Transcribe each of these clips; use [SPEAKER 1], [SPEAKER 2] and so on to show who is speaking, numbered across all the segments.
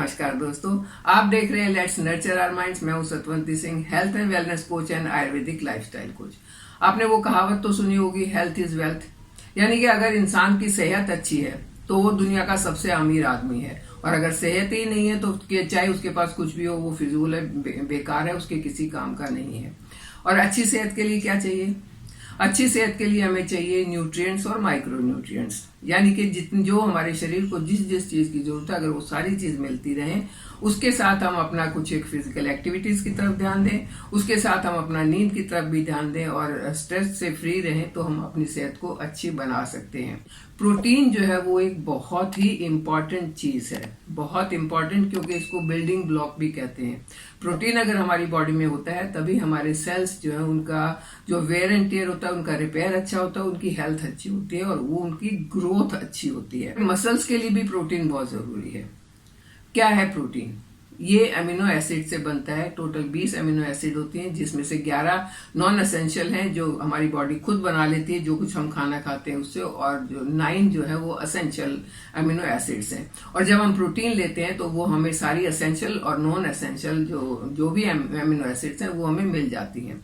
[SPEAKER 1] नमस्कार दोस्तों, आप देख रहे हैं लेट्स नर्चर आवर माइंड्स। मैं हूं Satwanti Singh, health and wellness coach and Ayurvedic lifestyle coach. आपने वो कहावत तो सुनी होगी, हेल्थ इज वेल्थ। यानी कि अगर इंसान की सेहत अच्छी है तो वो दुनिया का सबसे अमीर आदमी है, और अगर सेहत ही नहीं है तो चाहे उसके पास कुछ भी हो वो फिजूल है, बेकार है, उसके किसी काम का नहीं है। और अच्छी सेहत के लिए क्या चाहिए? अच्छी सेहत के लिए हमें चाहिए न्यूट्रिएंट्स और माइक्रो न्यूट्रिएंट्स, यानी कि जितनी जो हमारे शरीर को जिस जिस चीज की जरूरत है अगर वो सारी चीज मिलती रहे, उसके साथ हम अपना कुछ एक फिजिकल एक्टिविटीज की तरफ ध्यान दें, उसके साथ हम अपना नींद की तरफ भी ध्यान दें और स्ट्रेस से फ्री रहें, तो हम अपनी सेहत को अच्छी बना सकते हैं। प्रोटीन जो है वो एक बहुत ही इम्पॉर्टेंट चीज है, बहुत इम्पॉर्टेंट, क्योंकि इसको बिल्डिंग ब्लॉक भी कहते हैं। प्रोटीन अगर हमारी बॉडी में होता है तभी हमारे सेल्स जो है उनका जो वेयर एंड टेयर होता है उनका रिपेयर अच्छा होता है, उनकी हेल्थ अच्छी होती है और वो उनकी ग्रोथ अच्छी होती है। मसल्स के लिए भी प्रोटीन बहुत जरूरी है। क्या है प्रोटीन? ये अमीनो एसिड से बनता है। टोटल 20 अमीनो एसिड होती हैं, जिसमें से 11 नॉन एसेंशियल हैं जो हमारी बॉडी खुद बना लेती है, जो कुछ हम खाना खाते हैं उससे, और जो 9 जो है वो असेंशियल अमीनो एसिड्स हैं। और जब हम प्रोटीन लेते हैं तो वो हमें सारी असेंशियल और नॉन एसेंशियल जो भी अमीनो एसिड्स हैं वो हमें मिल जाती हैं।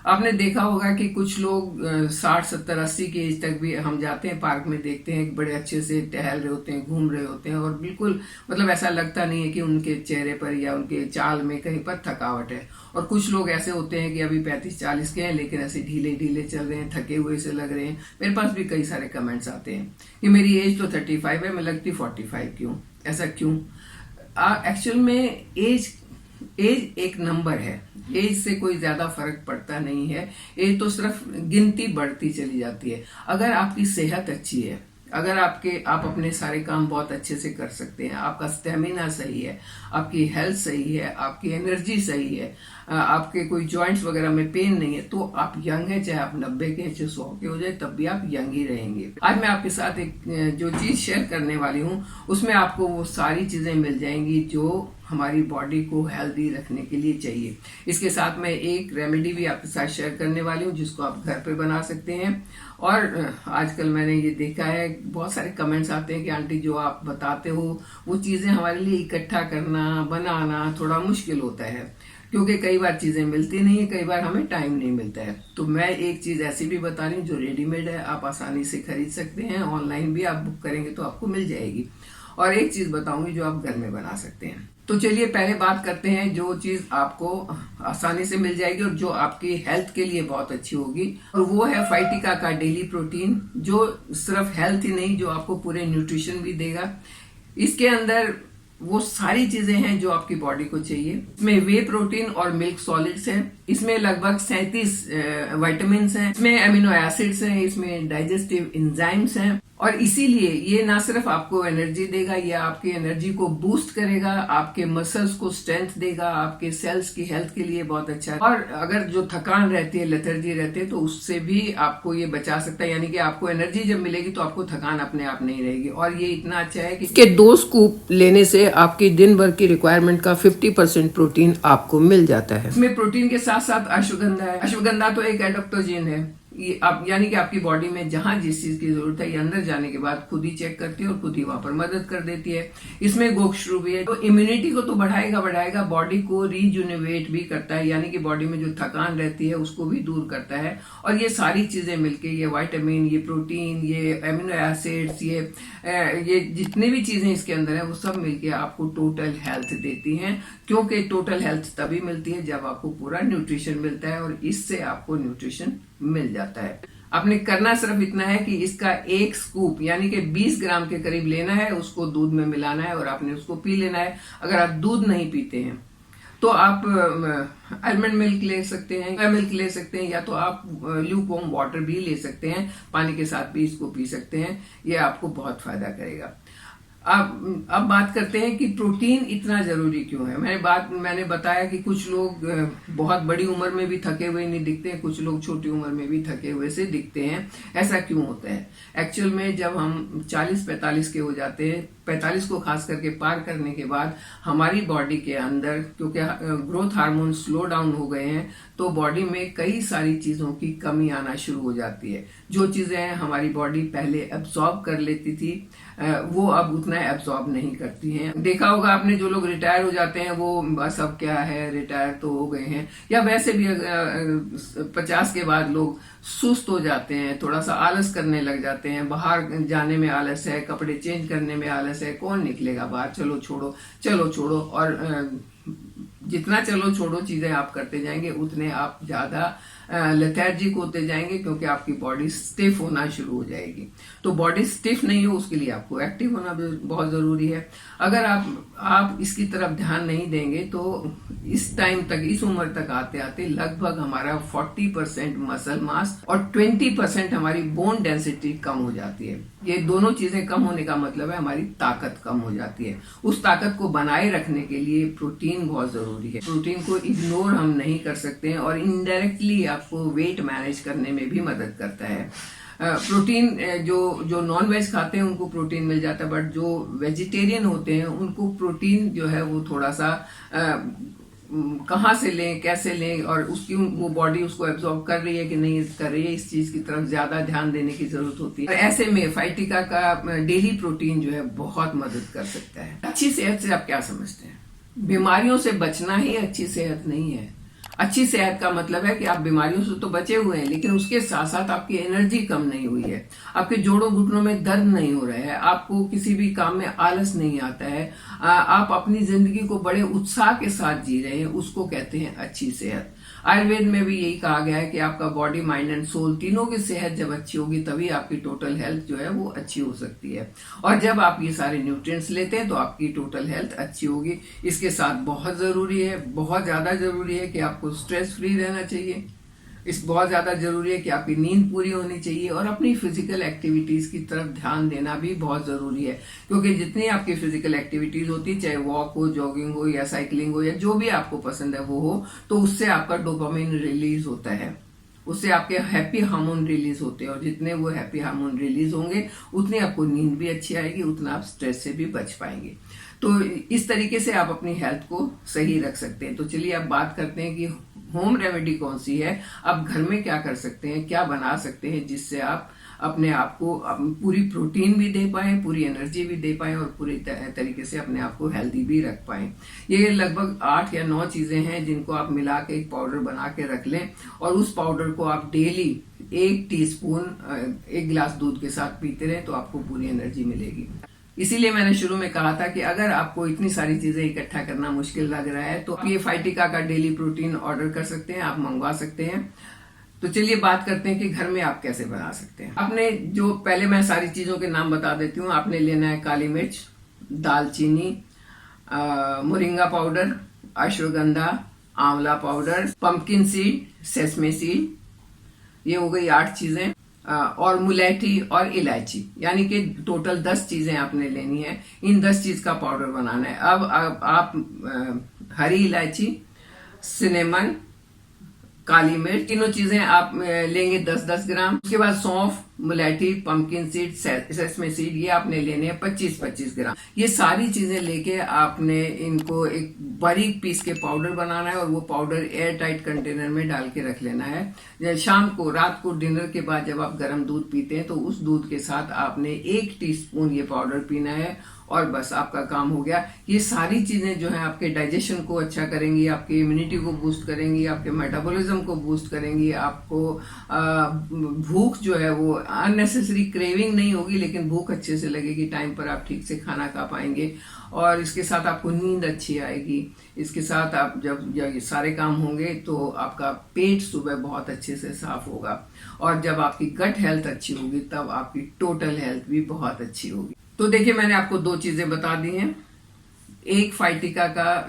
[SPEAKER 1] आपने देखा होगा कि कुछ लोग 60, 70, 80 की एज तक भी हम जाते हैं पार्क में, देखते हैं बड़े अच्छे से टहल रहे होते हैं, घूम रहे होते हैं, और बिल्कुल मतलब ऐसा लगता नहीं है कि उनके चेहरे पर या उनके चाल में कहीं पर थकावट है। और कुछ लोग ऐसे होते हैं कि अभी 35-40 के हैं लेकिन ऐसे ढीले ढीले चल रहे हैं, थके हुए से लग रहे हैं। मेरे पास भी कई सारे कमेंट्स आते हैं कि मेरी एज तो 35 है, मैं लगती 45 क्यों? ऐसा क्यों? एक्चुअल में एज एक नंबर है, एज से कोई ज्यादा फर्क पड़ता नहीं है। एज तो सिर्फ गिनती बढ़ती चली जाती है। अगर आपकी सेहत अच्छी है, अगर आप अपने सारे काम बहुत अच्छे से कर सकते हैं, आपका स्टेमिना सही है, आपकी हेल्थ सही है, आपकी एनर्जी सही है, आपके कोई जॉइंट्स वगैरह में पेन नहीं है, तो आप यंग हैं, चाहे आप 90 के, चाहे 100 के हो जाए, तब भी आप यंग ही रहेंगे। आज मैं आपके साथ एक जो चीज शेयर करने वाली हूँ उसमें आपको वो सारी चीजें मिल जाएंगी जो हमारी बॉडी को हेल्दी रखने के लिए चाहिए। इसके साथ मैं एक रेमेडी भी आपके साथ शेयर करने वाली हूँ जिसको आप घर पे बना सकते हैं। और आजकल मैंने ये देखा है, बहुत सारे कमेंट्स आते हैं कि आंटी जो आप बताते हो वो चीजें हमारे लिए इकट्ठा करना, बनाना थोड़ा मुश्किल होता है, क्योंकि कई बार चीजें मिलती नहीं है, कई बार हमें टाइम नहीं मिलता है। तो मैं एक चीज ऐसी भी बता रही हूँ जो रेडीमेड है, आप आसानी से खरीद सकते हैं, ऑनलाइन भी आप बुक करेंगे तो आपको मिल जाएगी। और एक चीज बताऊंगी जो आप घर में बना सकते हैं। तो चलिए पहले बात करते हैं जो चीज आपको आसानी से मिल जाएगी और जो आपकी हेल्थ के लिए बहुत अच्छी होगी, और वो है फाइटिका का डेली प्रोटीन, जो सिर्फ हेल्थ ही नहीं, जो आपको पूरे न्यूट्रिशन भी देगा। इसके अंदर वो सारी चीजें हैं जो आपकी बॉडी को चाहिए। इसमें वे प्रोटीन और मिल्क सॉलिड्स हैं, इसमें लगभग 37 विटामिन हैं, इसमें अमीनो एसिड्स हैं, इसमें डाइजेस्टिव एंजाइम्स हैं, और इसीलिए ये ना सिर्फ आपको एनर्जी देगा, ये आपकी एनर्जी को बूस्ट करेगा, आपके मसल्स को स्ट्रेंथ देगा, आपके सेल्स की हेल्थ के लिए बहुत अच्छा है। और अगर जो थकान रहती है, लेथर्जी रहती है, तो उससे भी आपको ये बचा सकता है। यानी कि आपको एनर्जी जब मिलेगी तो आपको थकान अपने आप नहीं रहेगी। और ये इतना अच्छा है कि इसके 2 स्कूप लेने से आपकी दिन भर की रिक्वायरमेंट का 50% प्रोटीन आपको मिल जाता है। इसमें प्रोटीन के साथ साथ अश्वगंधा है। अश्वगंधा तो एक एडाप्टोजेन है, ये आप यानी कि आपकी बॉडी में जहां जिस चीज की जरूरत है ये अंदर जाने के बाद खुद ही चेक करती है और खुद ही वहां पर मदद कर देती है। इसमें गोक्षरू भी है, तो इम्यूनिटी को तो बढ़ाएगा, बॉडी को रीजुनिवेट भी करता है, यानी कि बॉडी में जो थकान रहती है उसको भी दूर करता है। और ये सारी चीजें मिलके, ये विटामिन, ये प्रोटीन, ये अमीनो एसिड्स, ये जितने भी चीजें इसके अंदर है वो सब मिलके आपको टोटल हेल्थ देती हैं। क्योंकि टोटल हेल्थ तभी मिलती है जब आपको पूरा न्यूट्रिशन मिलता है, और इससे आपको न्यूट्रिशन मिल जाता है। आपने करना सिर्फ इतना है कि इसका 1 स्कूप यानी कि 20 ग्राम के करीब लेना है, उसको दूध में मिलाना है और आपने उसको पी लेना है। अगर आप दूध नहीं पीते हैं तो आप आलमंड मिल्क ले सकते हैं, मिल्क ले सकते हैं, या तो आप ल्यूकवार्म वाटर भी ले सकते हैं, पानी के साथ भी इसको पी सकते हैं। ये आपको बहुत फायदा करेगा। अब बात करते हैं कि प्रोटीन इतना जरूरी क्यों है। मैंने बताया कि कुछ लोग बहुत बड़ी उम्र में भी थके हुए नहीं दिखते हैं, कुछ लोग छोटी उम्र में भी थके हुए से दिखते हैं। ऐसा क्यों होता है? एक्चुअल में जब हम 40-45 के हो जाते हैं, 45 को खास करके पार करने के बाद हमारी बॉडी के अंदर, क्योंकि ग्रोथ हार्मोन स्लो डाउन हो गए हैं, तो बॉडी में कई सारी चीजों की कमी आना शुरू हो जाती है। जो चीजें हमारी बॉडी पहले एब्जॉर्ब कर लेती थी, वो अब उतना एब्जॉर्ब नहीं करती हैं। देखा होगा आपने, जो लोग रिटायर हो जाते हैं वो बस अब क्या है, रिटायर तो हो गए हैं, या वैसे भी 50 के बाद लोग सुस्त हो जाते हैं, थोड़ा सा आलस करने लग जाते हैं, बाहर जाने में आलस है, कपड़े चेंज करने में आलस है, कौन निकलेगा बाहर, चलो छोड़ो चलो छोड़ो। और जितना चलो छोड़ो चीजें आप करते जाएंगे उतने आप ज्यादा लेथार्जिक होते जाएंगे, क्योंकि आपकी बॉडी स्टिफ होना शुरू हो जाएगी। तो बॉडी स्टिफ नहीं हो उसके लिए आपको एक्टिव होना भी बहुत जरूरी है। अगर आप इसकी तरफ ध्यान नहीं देंगे तो इस टाइम तक, इस उम्र तक आते आते लगभग हमारा 40% मसल मास और 20% हमारी बोन डेंसिटी कम हो जाती है। ये दोनों चीजें कम होने का मतलब है हमारी ताकत कम हो जाती है। उस ताकत को बनाए रखने के लिए प्रोटीन बहुत जरूरी है। प्रोटीन को इग्नोर हम नहीं कर सकते हैं और इनडायरेक्टली आपको वेट मैनेज करने में भी मदद करता है। प्रोटीन जो नॉन वेज खाते हैं उनको प्रोटीन मिल जाता है, बट जो वेजिटेरियन होते हैं उनको प्रोटीन जो है वो थोड़ा सा कहाँ से लें, कैसे लें, और उसकी वो बॉडी उसको एब्जॉर्ब कर रही है कि नहीं कर रही है, इस चीज की तरफ ज्यादा ध्यान देने की जरूरत होती है। ऐसे में फाइटिका का डेली प्रोटीन जो है बहुत मदद कर सकता है। अच्छी सेहत से आप क्या समझते हैं? बीमारियों से बचना ही अच्छी सेहत नहीं है। अच्छी सेहत का मतलब है कि आप बीमारियों से तो बचे हुए हैं, लेकिन उसके साथ साथ आपकी एनर्जी कम नहीं हुई है, आपके जोड़ों घुटनों में दर्द नहीं हो रहा है, आपको किसी भी काम में आलस नहीं आता है, आप अपनी जिंदगी को बड़े उत्साह के साथ जी रहे हैं, उसको कहते हैं अच्छी सेहत। आयुर्वेद में भी यही कहा गया है कि आपका बॉडी, माइंड एंड सोल तीनों की सेहत जब अच्छी होगी तभी आपकी टोटल हेल्थ जो है वो अच्छी हो सकती है। और जब आप ये सारे न्यूट्रिएंट्स लेते हैं तो आपकी टोटल हेल्थ अच्छी होगी। इसके साथ बहुत जरूरी है, बहुत ज्यादा जरूरी है कि आपको स्ट्रेस फ्री रहना चाहिए। बहुत ज्यादा जरूरी है कि आपकी नींद पूरी होनी चाहिए और अपनी फिजिकल एक्टिविटीज की तरफ ध्यान देना भी बहुत जरूरी है, क्योंकि जितनी आपकी फिजिकल एक्टिविटीज होती, चाहे वॉक हो, जॉगिंग हो या साइकिलिंग हो या जो भी आपको पसंद है वो हो, तो उससे आपका डोपामिन रिलीज होता है, उससे आपके हैप्पी हार्मोन रिलीज होते हैं, और जितने वो हैप्पी हार्मोन रिलीज होंगे उतनी आपको नींद भी अच्छी आएगी, उतना आप स्ट्रेस से भी बच पाएंगे। तो इस तरीके से आप अपनी हेल्थ को सही रख सकते हैं। तो चलिए अब बात करते हैं कि होम रेमेडी कौन सी है, आप घर में क्या कर सकते हैं, क्या बना सकते हैं जिससे आप अपने आप को पूरी प्रोटीन भी दे पाएं, पूरी एनर्जी भी दे पाएं और पूरी तरीके से अपने आप को हेल्दी भी रख पाएं। ये लगभग 8 या 9 चीजें हैं जिनको आप मिला के एक पाउडर बना के रख लें, और उस पाउडर को आप डेली 1 टीस्पून 1 गिलास दूध के साथ पीते रहें तो आपको पूरी एनर्जी मिलेगी। इसीलिए मैंने शुरू में कहा था कि अगर आपको इतनी सारी चीजें इकट्ठा करना मुश्किल लग रहा है तो आप ये फाइटिका का डेली प्रोटीन ऑर्डर कर सकते हैं, आप मंगवा सकते हैं। तो चलिए बात करते हैं कि घर में आप कैसे बना सकते हैं। आपने जो, पहले मैं सारी चीजों के नाम बता देती हूँ। आपने लेना है काली मिर्च, दालचीनी, मोरिंगा पाउडर, अश्वगंधा, आंवला powder, pumpkin seed, sesame seed, ये हो गई 8 चीजें, और मुलेठी और इलायची, यानी कि टोटल 10 चीजें आपने लेनी है। इन 10 चीज का पाउडर बनाना है। अब आप हरी इलायची, सिनेमन, काली मिर्च, तीनों चीजें आप लेंगे 10-10 ग्राम। उसके बाद सौंफ, मुलेठी, पंपकिन सीड, सेसमे सीड, ये आपने लेने हैं 25-25 ग्राम। ये सारी चीजें लेके आपने इनको एक बारीक पीस के पाउडर बनाना है, और वो पाउडर एयर टाइट कंटेनर में डाल के रख लेना है। शाम को, रात को डिनर के बाद जब आप गर्म दूध पीते हैं तो उस दूध के साथ आपने 1 टीस्पून ये पाउडर पीना है, और बस आपका काम हो गया। ये सारी चीजें जो है आपके डाइजेशन को अच्छा करेंगी, आपकी इम्यूनिटी को बूस्ट करेंगी, आपके मेटाबॉलिज्म को बूस्ट करेंगी, आपको भूख जो है वो अननेसेसरी क्रेविंग नहीं होगी, लेकिन भूख अच्छे से लगेगी, टाइम पर आप ठीक से खाना खा पाएंगे, और इसके साथ आपको नींद अच्छी आएगी। इसके साथ आप जब ये सारे काम होंगे तो आपका पेट सुबह बहुत अच्छे से साफ होगा, और जब आपकी गट हेल्थ अच्छी होगी तब आपकी टोटल हेल्थ भी बहुत अच्छी होगी। तो देखिए, मैंने आपको 2 चीजें बता दी हैं, एक फाइटिका का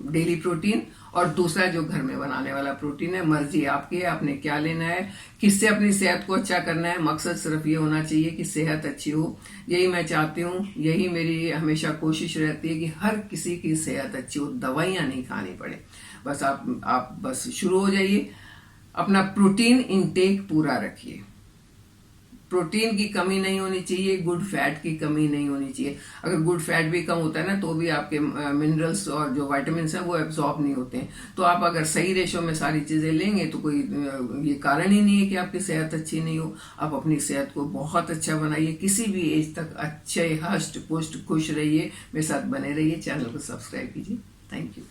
[SPEAKER 1] डेली प्रोटीन और दूसरा जो घर में बनाने वाला प्रोटीन है। मर्जी आपकी है, आपने क्या लेना है, किससे अपनी सेहत को अच्छा करना है। मकसद सिर्फ ये होना चाहिए कि सेहत अच्छी हो, यही मैं चाहती हूँ, यही मेरी हमेशा कोशिश रहती है कि हर किसी की सेहत अच्छी हो, दवाइयाँ नहीं खानी पड़े। बस आप बस शुरू हो जाइए, अपना प्रोटीन इनटेक पूरा रखिए। प्रोटीन की कमी नहीं होनी चाहिए, गुड फैट की कमी नहीं होनी चाहिए। अगर गुड फैट भी कम होता है ना तो भी आपके मिनरल्स और जो वाइटामिन हैं वो एब्जॉर्ब नहीं होते हैं। तो आप अगर सही रेशो में सारी चीजें लेंगे तो कोई ये कारण ही नहीं है कि आपकी सेहत अच्छी नहीं हो। आप अपनी सेहत को बहुत अच्छा बनाइए, किसी भी एज तक अच्छे हष्ट पुष्ट खुश रहिए। मेरे साथ बने रहिए, चैनल को सब्सक्राइब कीजिए। Thank you.